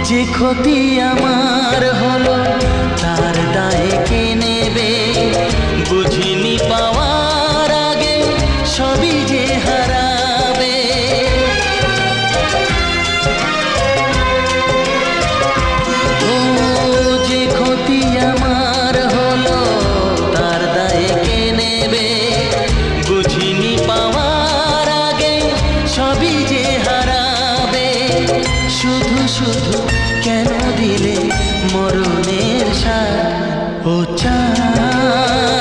যে ক্ষতি আমার হলো তার দায় কে নেবে? বুঝিনি পাওয়ার আগে সবই যে হারাবে। ও যে ক্ষতি আমার হলো তার দায় কে নেবে? বুঝিনি পাওয়ার আগে সবই যে হারাবে। শুধু শুধু কেন দিলে মরণের সাথ ও চাঁদ?